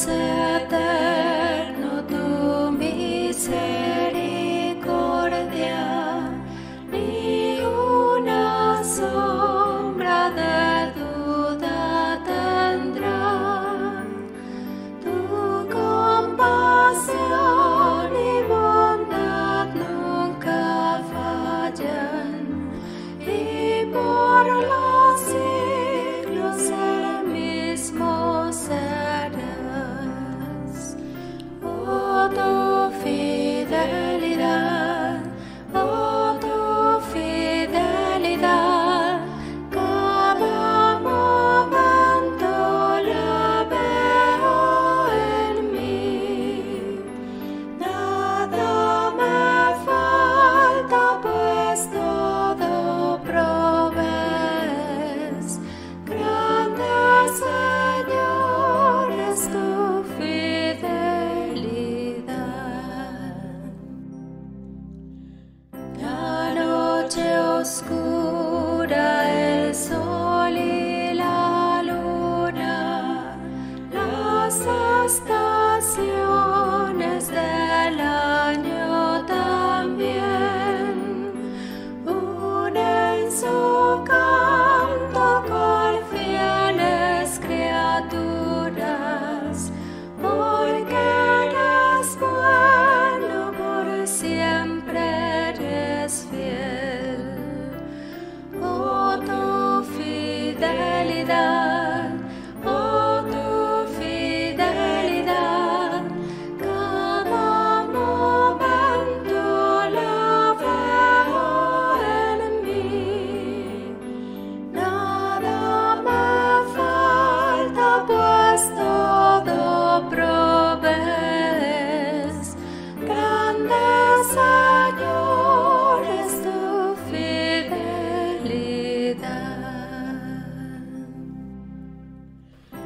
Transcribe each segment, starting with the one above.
eterno tu misericordia, ni una sombra de duda tendrá. Tu compasión y bondad nunca fallan, y por los siglos el mismo serás. Oh, tu fidelidad, oh, tu fidelidad, cada momento la veo en mí. Nada me falta, pues todo provees. Grande Señor es tu fidelidad. La noche oscura, el sol y la luna, las estaciones del año también, unen su canto con fieles criaturas, porque eres bueno, por siempre eres fiel. Oh, tu fidelidad, oh, tu fidelidad, cada momento la veo en mí. Nada me falta, pues todo provees. Grande Señor es tu fidelidad.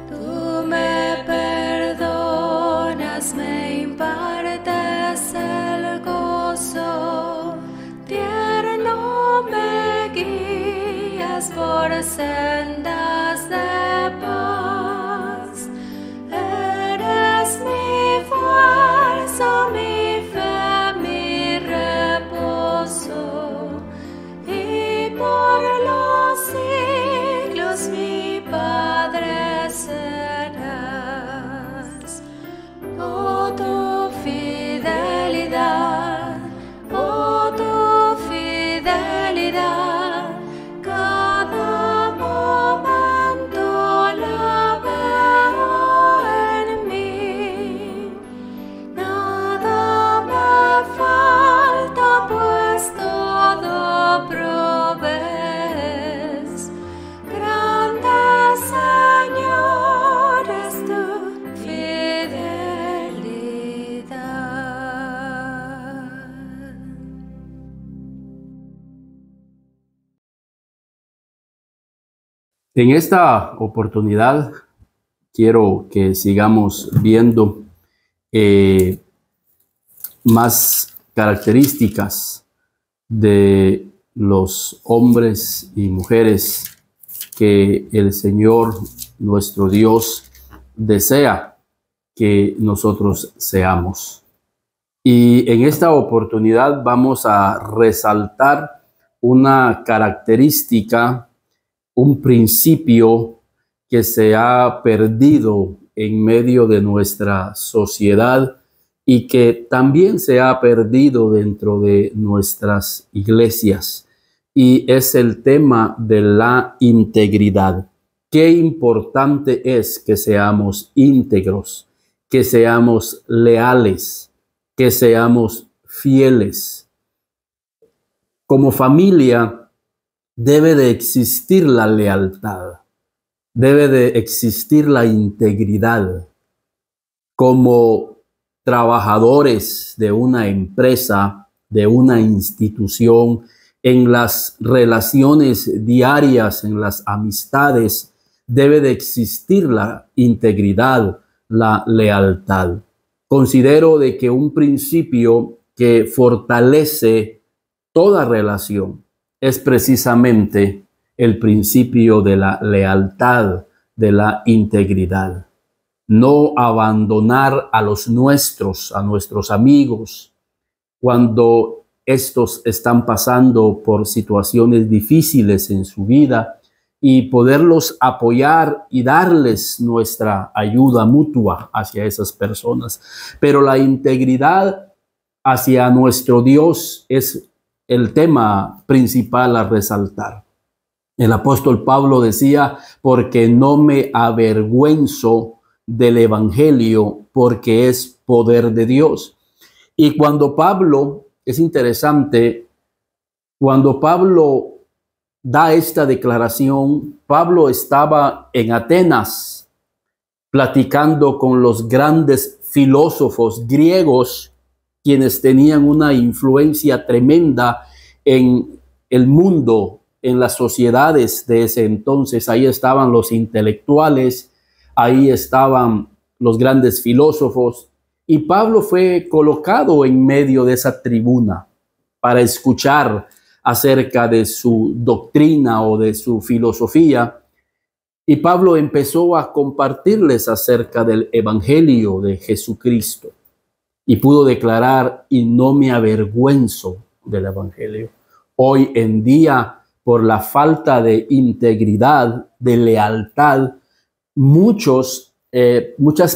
Tú me perdonas, me impartes el gozo, tierno me guías por sendas de paz. Eres mi fuerza, mi fe, mi reposo, y por los siglos mi Padre serás. Oh, tu fidelidad, oh, tu fidelidad, cada momento la veo en mí. Nada me falta, pues todo provees. Grande Señor es tu fidelidad. En esta oportunidad quiero que sigamos viendo más características de los hombres y mujeres que el Señor nuestro Dios desea que nosotros seamos. Y en esta oportunidad vamos a resaltar una característica, un principio que se ha perdido en medio de nuestra sociedad y que también se ha perdido dentro de nuestras iglesias, y es el tema de la integridad. Qué importante es que seamos íntegros, que seamos leales, que seamos fieles. Como familia debe de existir la lealtad, debe de existir la integridad. Como trabajadores de una empresa, de una institución, en las relaciones diarias, en las amistades, debe de existir la integridad, la lealtad. Considero de que un principio que fortalece toda relación es precisamente el principio de la lealtad, de la integridad. no abandonar a los nuestros, a nuestros amigos, cuando estos están pasando por situaciones difíciles en su vida, y poderlos apoyar y darles nuestra ayuda mutua hacia esas personas. Pero la integridad hacia nuestro Dios es el tema principal a resaltar. El apóstol Pablo decía, porque no me avergüenzo del evangelio, porque es poder de Dios. Y cuando Pablo, es interesante, cuando Pablo da esta declaración, Pablo estaba en Atenas platicando con los grandes filósofos griegos, quienes tenían una influencia tremenda en el mundo, en las sociedades de ese entonces. Ahí estaban los intelectuales, ahí estaban los grandes filósofos, y Pablo fue colocado en medio de esa tribuna para escuchar acerca de su doctrina o de su filosofía. Y Pablo empezó a compartirles acerca del evangelio de Jesucristo. Y pudo declarar, y no me avergüenzo del evangelio. Hoy en día, por la falta de integridad, de lealtad, muchas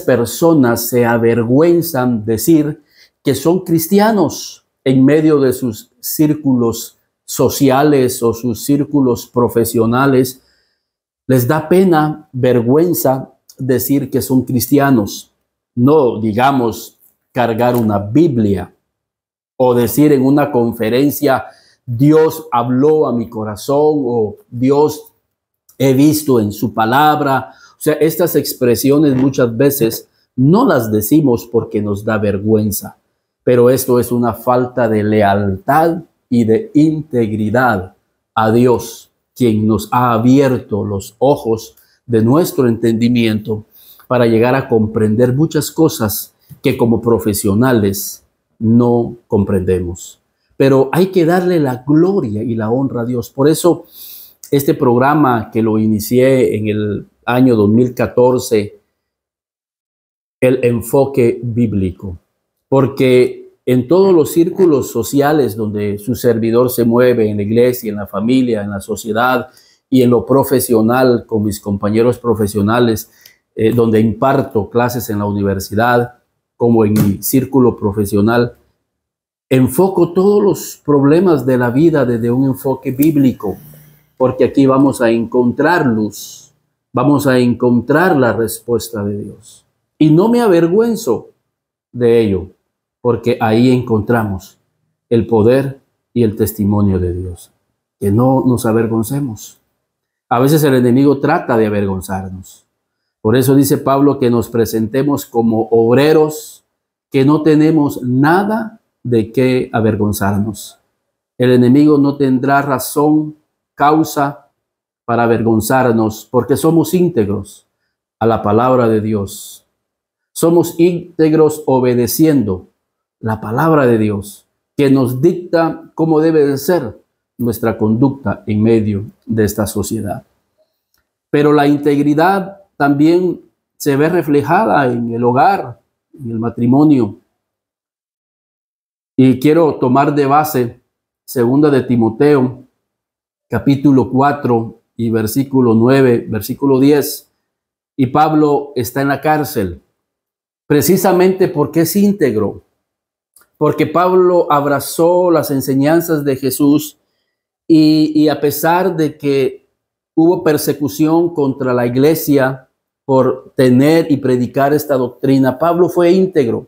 personas se avergüenzan decir que son cristianos en medio de sus círculos sociales o sus círculos profesionales. Les da pena, vergüenza decir que son cristianos. No, digamos, cargar una Biblia o decir en una conferencia, Dios habló a mi corazón, o Dios he visto en su palabra. O sea, estas expresiones muchas veces no las decimos porque nos da vergüenza, pero esto es una falta de lealtad y de integridad a Dios, quien nos ha abierto los ojos de nuestro entendimiento para llegar a comprender muchas cosas que como profesionales no comprendemos. Pero hay que darle la gloria y la honra a Dios. Por eso este programa, que lo inicié en el año 2014, el enfoque bíblico, porque en todos los círculos sociales donde su servidor se mueve, en la iglesia, en la familia, en la sociedad y en lo profesional con mis compañeros profesionales, donde imparto clases en la universidad, como en mi círculo profesional, enfoco todos los problemas de la vida desde un enfoque bíblico, porque aquí vamos a encontrar luz, vamos a encontrar la respuesta de Dios. Y no me avergüenzo de ello, porque ahí encontramos el poder y el testimonio de Dios. Que no nos avergoncemos. A veces el enemigo trata de avergonzarnos. Por eso dice Pablo que nos presentemos como obreros que no tenemos nada de qué avergonzarnos. El enemigo no tendrá razón, causa para avergonzarnos, porque somos íntegros a la palabra de Dios. Somos íntegros obedeciendo la palabra de Dios, que nos dicta cómo debe de ser nuestra conducta en medio de esta sociedad. Pero la integridad también se ve reflejada en el hogar, en el matrimonio. Y quiero tomar de base 2 de Timoteo, capítulo 4 y versículo 9, versículo 10. Y Pablo está en la cárcel, precisamente porque es íntegro, porque Pablo abrazó las enseñanzas de Jesús y a pesar de que hubo persecución contra la iglesia por tener y predicar esta doctrina, Pablo fue íntegro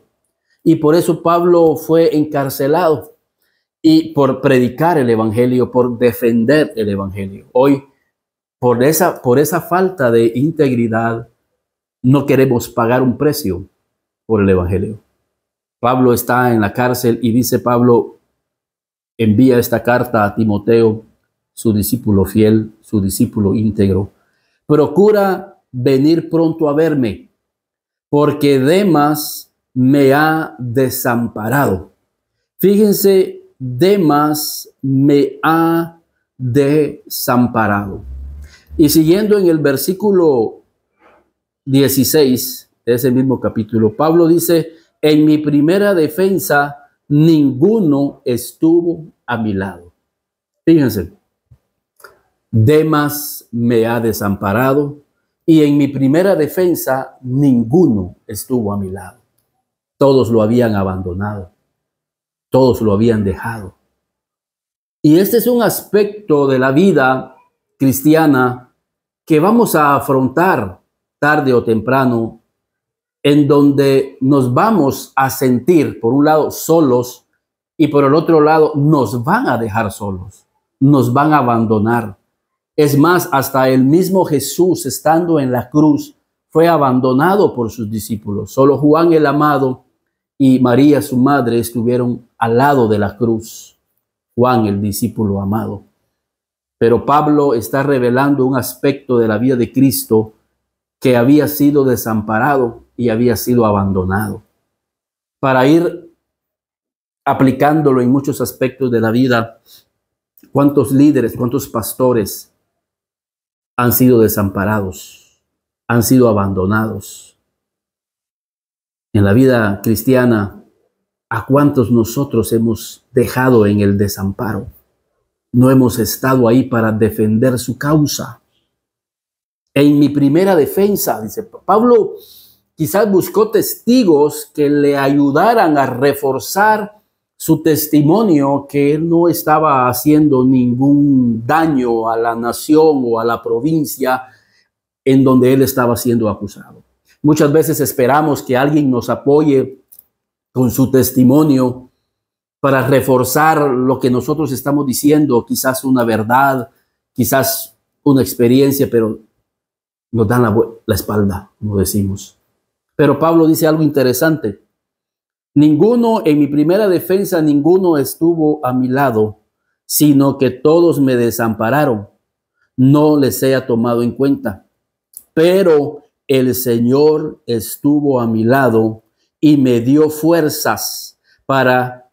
y por eso Pablo fue encarcelado y por predicar el evangelio, por defender el evangelio. Hoy, por esa falta de integridad, no queremos pagar un precio por el evangelio. Pablo está en la cárcel y dice Pablo, envía esta carta a Timoteo, su discípulo fiel, su discípulo íntegro. Procura venir pronto a verme, porque Demas me ha desamparado. Fíjense, Demas me ha desamparado. Y siguiendo en el versículo 16, de ese mismo capítulo, Pablo dice, en mi primera defensa, ninguno estuvo a mi lado. Fíjense, Demas me ha desamparado y en mi primera defensa, ninguno estuvo a mi lado. Todos lo habían abandonado, todos lo habían dejado. Y este es un aspecto de la vida cristiana que vamos a afrontar tarde o temprano, en donde nos vamos a sentir, por un lado, solos y por el otro lado, nos van a dejar solos, nos van a abandonar. Es más, hasta el mismo Jesús, estando en la cruz, fue abandonado por sus discípulos. Solo Juan el amado y María, su madre, estuvieron al lado de la cruz. Juan, el discípulo amado. Pero Pablo está revelando un aspecto de la vida de Cristo que había sido desamparado y había sido abandonado. Para ir aplicándolo en muchos aspectos de la vida, ¿cuántos líderes, cuántos pastores han sido desamparados, han sido abandonados? En la vida cristiana, ¿a cuántos nosotros hemos dejado en el desamparo? No hemos estado ahí para defender su causa. En mi primera defensa, dice Pablo, quizás buscó testigos que le ayudaran a reforzar su testimonio, que él no estaba haciendo ningún daño a la nación o a la provincia en donde él estaba siendo acusado. Muchas veces esperamos que alguien nos apoye con su testimonio para reforzar lo que nosotros estamos diciendo, quizás una verdad, quizás una experiencia, pero nos dan la espalda, como decimos. Pero Pablo dice algo interesante. Ninguno, en mi primera defensa, ninguno estuvo a mi lado, sino que todos me desampararon. No les haya tomado en cuenta. Pero el Señor estuvo a mi lado y me dio fuerzas para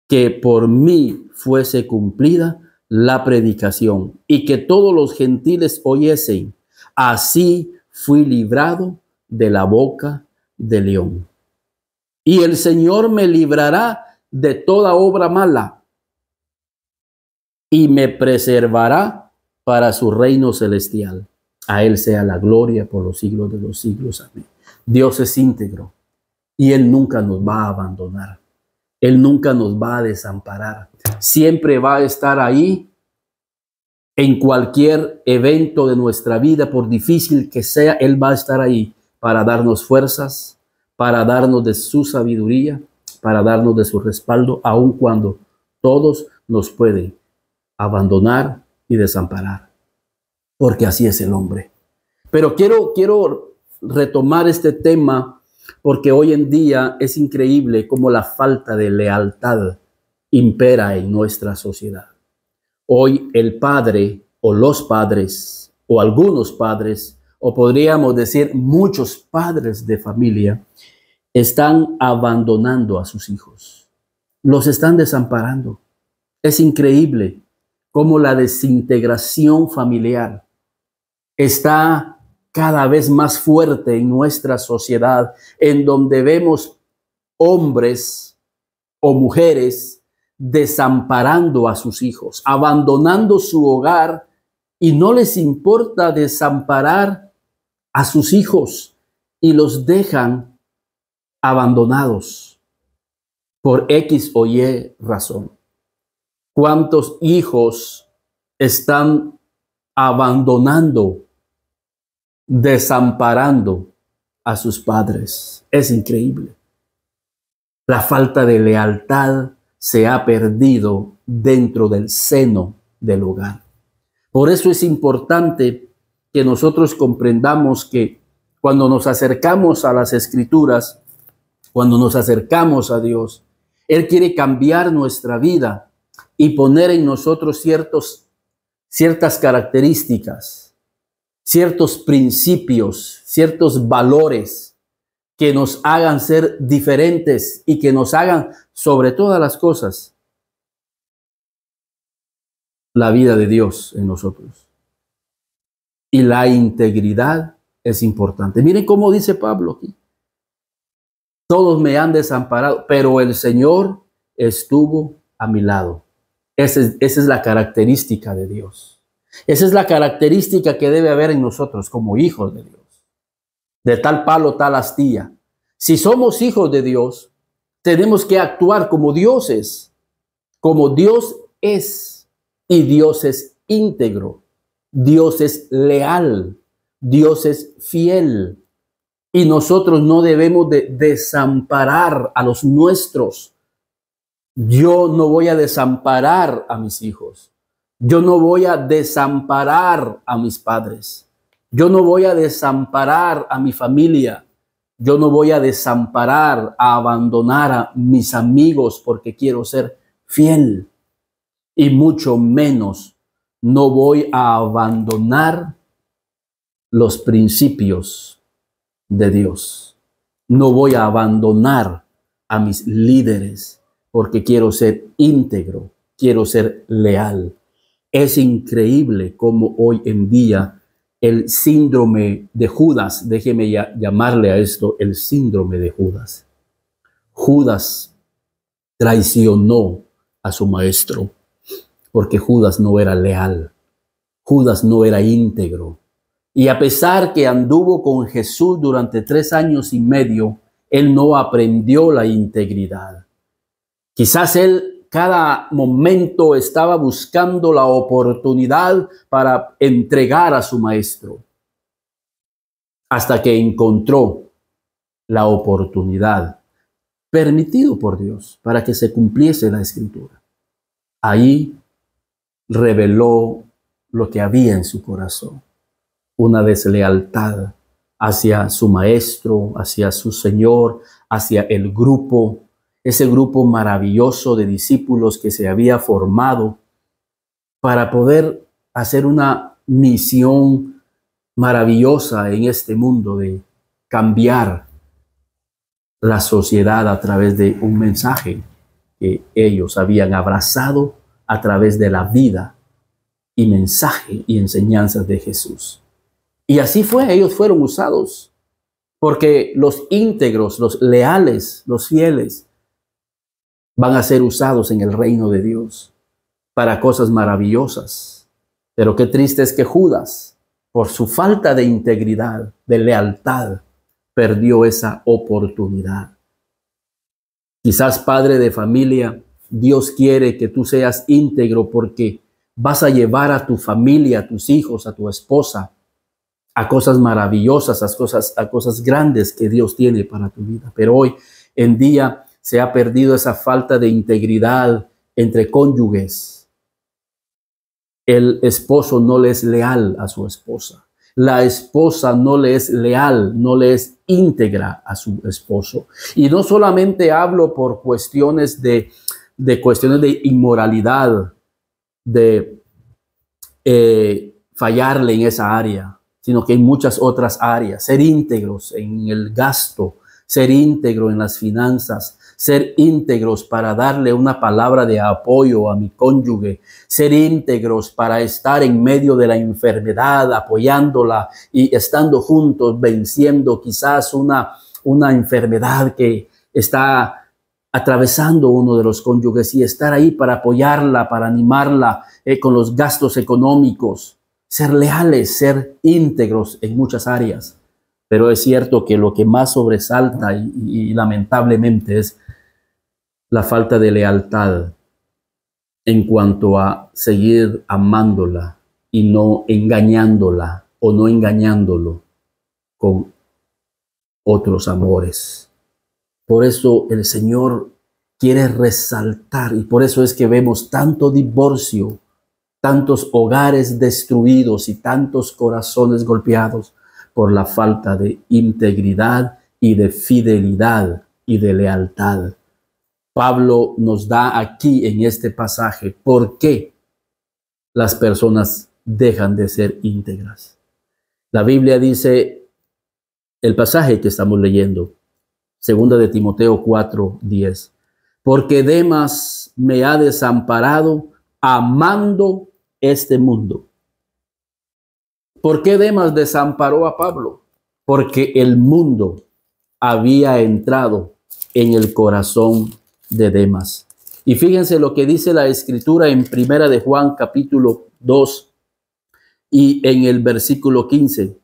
que por mí fuese cumplida la predicación y que todos los gentiles oyesen. Así fui librado de la boca del león. Y el Señor me librará de toda obra mala y me preservará para su reino celestial. A Él sea la gloria por los siglos de los siglos. Amén. Dios es íntegro y Él nunca nos va a abandonar. Él nunca nos va a desamparar. Siempre va a estar ahí en cualquier evento de nuestra vida, por difícil que sea. Él va a estar ahí para darnos fuerzas, para darnos de su sabiduría, para darnos de su respaldo, aun cuando todos nos pueden abandonar y desamparar, porque así es el hombre. Pero quiero retomar este tema porque hoy en día es increíble cómo la falta de lealtad impera en nuestra sociedad. Hoy el padre o los padres o algunos padres, o podríamos decir muchos padres de familia, están abandonando a sus hijos. Los están desamparando. Es increíble cómo la desintegración familiar está cada vez más fuerte en nuestra sociedad, en donde vemos hombres o mujeres desamparando a sus hijos, abandonando su hogar, y no les importa desamparar a sus hijos y los dejan abandonados por X o Y razón. ¿Cuántos hijos están abandonando, desamparando a sus padres? Es increíble. La falta de lealtad se ha perdido dentro del seno del hogar. Por eso es importante que nosotros comprendamos que cuando nos acercamos a las Escrituras, cuando nos acercamos a Dios, Él quiere cambiar nuestra vida y poner en nosotros ciertas características, ciertos principios, ciertos valores que nos hagan ser diferentes y que nos hagan, sobre todas las cosas, la vida de Dios en nosotros y la integridad es importante. Miren cómo dice Pablo aquí. Todos me han desamparado, pero el Señor estuvo a mi lado. Esa es la característica de Dios. Esa es la característica que debe haber en nosotros como hijos de Dios. De tal palo, tal astilla. Si somos hijos de Dios, tenemos que actuar como Dios es. Como Dios es. Y Dios es íntegro. Dios es leal. Dios es fiel. Y nosotros no debemos de desamparar a los nuestros. Yo no voy a desamparar a mis hijos. Yo no voy a desamparar a mis padres. Yo no voy a desamparar a mi familia. Yo no voy a desamparar, a abandonar a mis amigos porque quiero ser fiel. Y mucho menos no voy a abandonar los principios de Dios. No voy a abandonar a mis líderes porque quiero ser íntegro, quiero ser leal. Es increíble cómo hoy en día el síndrome de Judas, déjeme llamarle a esto el síndrome de Judas. Judas traicionó a su maestro porque Judas no era leal. Judas no era íntegro. Y a pesar que anduvo con Jesús durante 3 años y medio, él no aprendió la integridad. Quizás él cada momento estaba buscando la oportunidad para entregar a su maestro, hasta que encontró la oportunidad permitido por Dios para que se cumpliese la escritura. Ahí reveló lo que había en su corazón. Una deslealtad hacia su maestro, hacia su Señor, hacia el grupo, ese grupo maravilloso de discípulos que se había formado para poder hacer una misión maravillosa en este mundo de cambiar la sociedad a través de un mensaje que ellos habían abrazado a través de la vida y mensaje y enseñanzas de Jesús. Y así fue, ellos fueron usados, porque los íntegros, los leales, los fieles, van a ser usados en el reino de Dios para cosas maravillosas. Pero qué triste es que Judas, por su falta de integridad, de lealtad, perdió esa oportunidad. Quizás, padre de familia, Dios quiere que tú seas íntegro porque vas a llevar a tu familia, a tus hijos, a tu esposa, a cosas maravillosas, a cosas grandes que Dios tiene para tu vida. Pero hoy en día se ha perdido esa falta de integridad entre cónyuges. El esposo no le es leal a su esposa. La esposa no le es leal, no le es íntegra a su esposo. Y no solamente hablo por cuestiones de inmoralidad, de fallarle en esa área, sino que en muchas otras áreas. Ser íntegros en el gasto, ser íntegro en las finanzas, ser íntegros para darle una palabra de apoyo a mi cónyuge, ser íntegros para estar en medio de la enfermedad, apoyándola y estando juntos, venciendo quizás una enfermedad que está atravesando uno de los cónyuges, y estar ahí para apoyarla, para animarla con los gastos económicos. Ser leales, ser íntegros en muchas áreas. Pero es cierto que lo que más sobresalta y lamentablemente es la falta de lealtad en cuanto a seguir amándola y no engañándola o no engañándolo con otros amores. Por eso el Señor quiere resaltar, y por eso es que vemos tanto divorcio, tantos hogares destruidos y tantos corazones golpeados por la falta de integridad y de fidelidad y de lealtad. Pablo nos da aquí en este pasaje por qué las personas dejan de ser íntegras. La Biblia dice, el pasaje que estamos leyendo, 2 de Timoteo 4:10, porque Demas me ha desamparado amando este mundo. ¿Por qué Demas desamparó a Pablo? porque el mundo había entrado en el corazón de Demas. Y fíjense lo que dice la Escritura en Primera de Juan, capítulo 2, y en el versículo 15.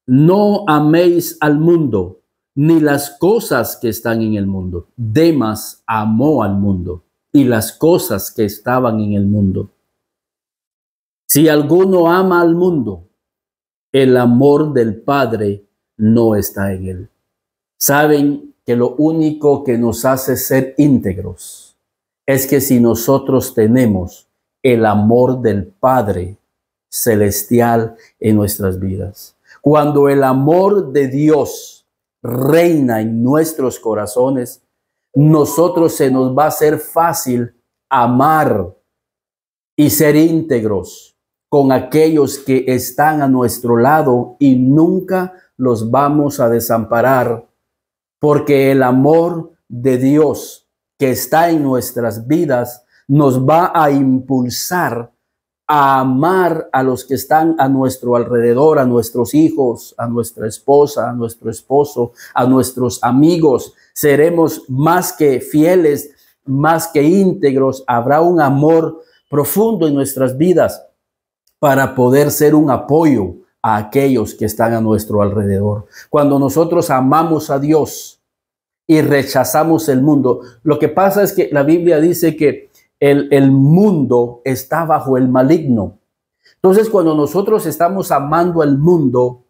No améis al mundo, ni las cosas que están en el mundo. Demas amó al mundo y las cosas que estaban en el mundo. Si alguno ama al mundo, el amor del Padre no está en él. Saben que lo único que nos hace ser íntegros es que si nosotros tenemos el amor del Padre celestial en nuestras vidas. Cuando el amor de Dios reina en nuestros corazones, nosotros se nos va a hacer fácil amar y ser íntegros con aquellos que están a nuestro lado y nunca los vamos a desamparar, porque el amor de Dios que está en nuestras vidas nos va a impulsar a amar a los que están a nuestro alrededor, a nuestros hijos, a nuestra esposa, a nuestro esposo, a nuestros amigos. Seremos más que fieles, más que íntegros. Habrá un amor profundo en nuestras vidas para poder ser un apoyo a aquellos que están a nuestro alrededor. Cuando nosotros amamos a Dios y rechazamos el mundo, lo que pasa es que la Biblia dice que el mundo está bajo el maligno. Entonces, cuando nosotros estamos amando al mundo,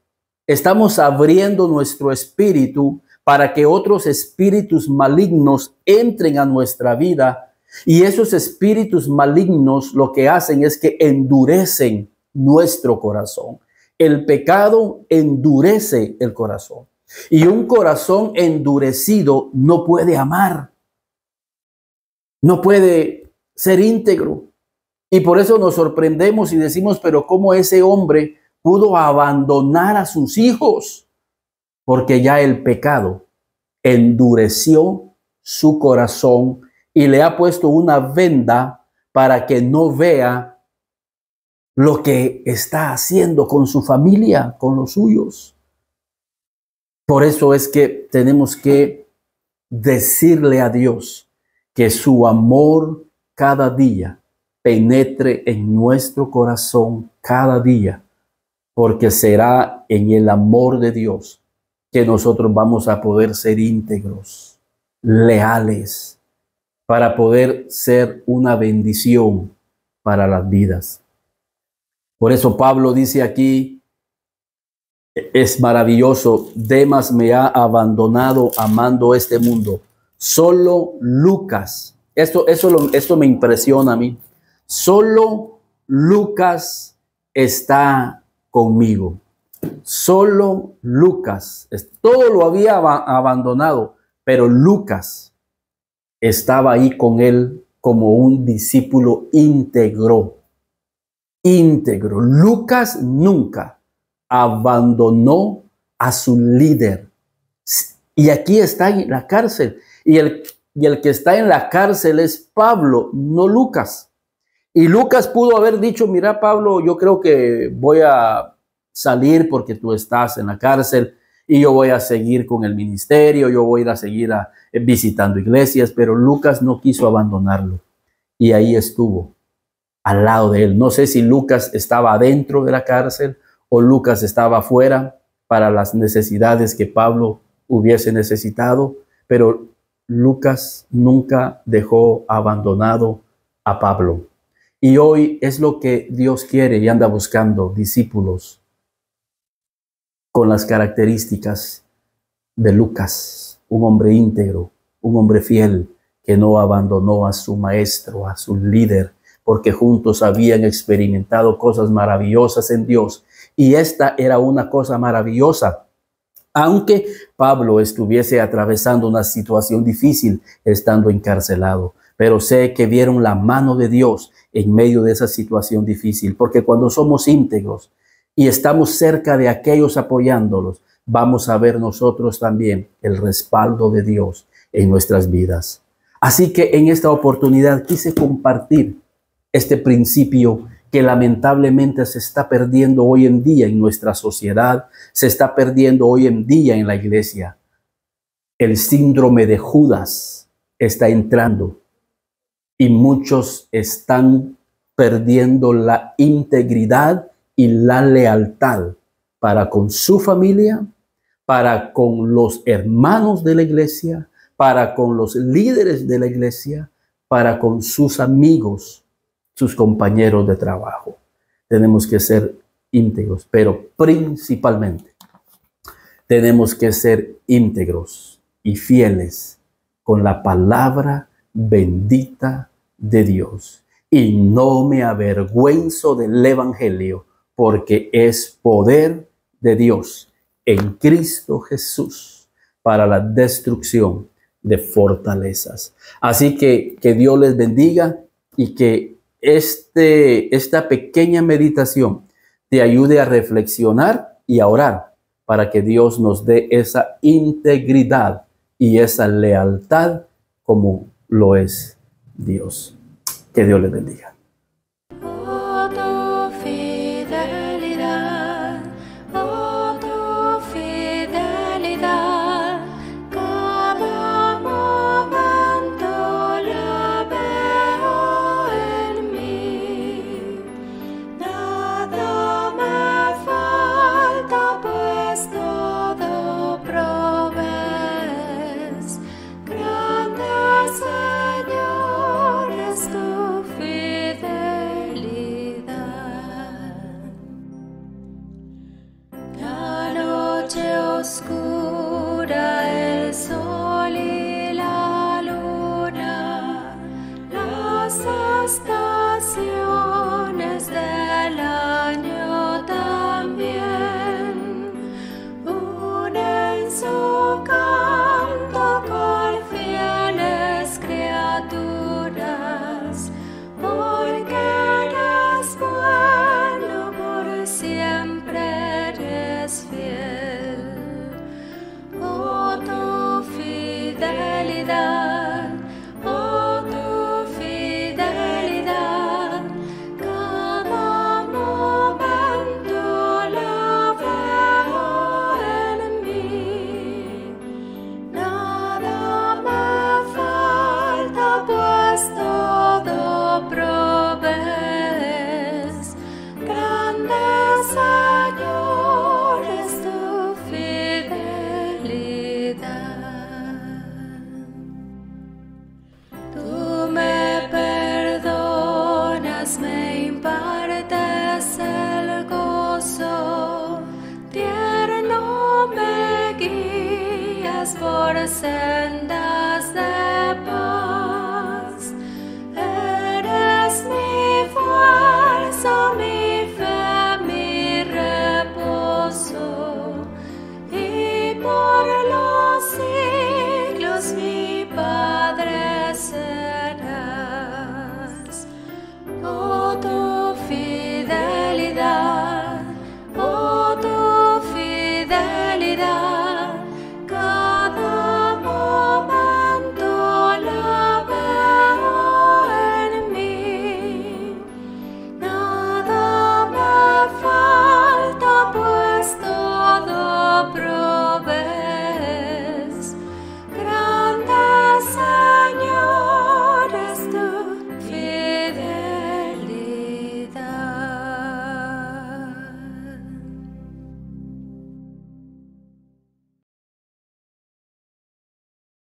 estamos abriendo nuestro espíritu para que otros espíritus malignos entren a nuestra vida. Y esos espíritus malignos lo que hacen es que endurecen nuestro corazón. El pecado endurece el corazón. Y un corazón endurecido no puede amar. No puede ser íntegro. Y por eso nos sorprendemos y decimos, pero ¿cómo ese hombre pudo abandonar a sus hijos? Porque ya el pecado endureció su corazón y le ha puesto una venda para que no vea lo que está haciendo con su familia, con los suyos. Por eso es que tenemos que decirle a Dios que su amor cada día penetre en nuestro corazón cada día, porque será en el amor de Dios que nosotros vamos a poder ser íntegros, leales, para poder ser una bendición para las vidas. Por eso Pablo dice aquí, es maravilloso, Demas me ha abandonado amando este mundo. Solo Lucas, esto me impresiona a mí, solo Lucas está conmigo. Solo Lucas, todo lo había abandonado, pero Lucas estaba ahí con él como un discípulo íntegro. Íntegro. Lucas nunca abandonó a su líder. Y aquí está en la cárcel. Y el que está en la cárcel es Pablo, no Lucas. Y Lucas pudo haber dicho, mira Pablo, yo creo que voy a salir porque tú estás en la cárcel y yo voy a seguir con el ministerio, yo voy a ir a seguir visitando iglesias, pero Lucas no quiso abandonarlo. Y ahí estuvo, al lado de él. No sé si Lucas estaba adentro de la cárcel o Lucas estaba afuera para las necesidades que Pablo hubiese necesitado, pero Lucas nunca dejó abandonado a Pablo. Y hoy es lo que Dios quiere y anda buscando discípulos con las características de Lucas, un hombre íntegro, un hombre fiel que no abandonó a su maestro, a su líder, porque juntos habían experimentado cosas maravillosas en Dios. Y esta era una cosa maravillosa. Aunque Pablo estuviese atravesando una situación difícil estando encarcelado, pero sé que vieron la mano de Dios en medio de esa situación difícil, porque cuando somos íntegros y estamos cerca de aquellos apoyándolos, vamos a ver nosotros también el respaldo de Dios en nuestras vidas. Así que en esta oportunidad quise compartir este principio que lamentablemente se está perdiendo hoy en día en nuestra sociedad, se está perdiendo hoy en día en la iglesia. El síndrome de Judas está entrando y muchos están perdiendo la integridad y la lealtad para con su familia, para con los hermanos de la iglesia, para con los líderes de la iglesia, para con sus amigos, sus compañeros de trabajo. Tenemos que ser íntegros, pero principalmente tenemos que ser íntegros y fieles con la palabra bendita de Dios. Y no me avergüenzo del evangelio, porque es poder de Dios en Cristo Jesús para la destrucción de fortalezas. Así que Dios les bendiga y que esta pequeña meditación te ayude a reflexionar y a orar para que Dios nos dé esa integridad y esa lealtad como lo es Dios. Que Dios les bendiga. Oh, tu fidelidad, cada momento la veo en mí. Nada me falta, pues todo provees. Grande Señor es tu fidelidad. La noche oscura, el sol y la luna, las estaciones del año también unen su canto con fieles criaturas, porque eres bueno, por siempre eres fiel. Oh, tu fidelidad, cada momento la veo en mí. Nada me falta, pues todo provees. Grande Señor es tu fidelidad. Tú me perdonas, me impartes el gozo, tierno me guías por senda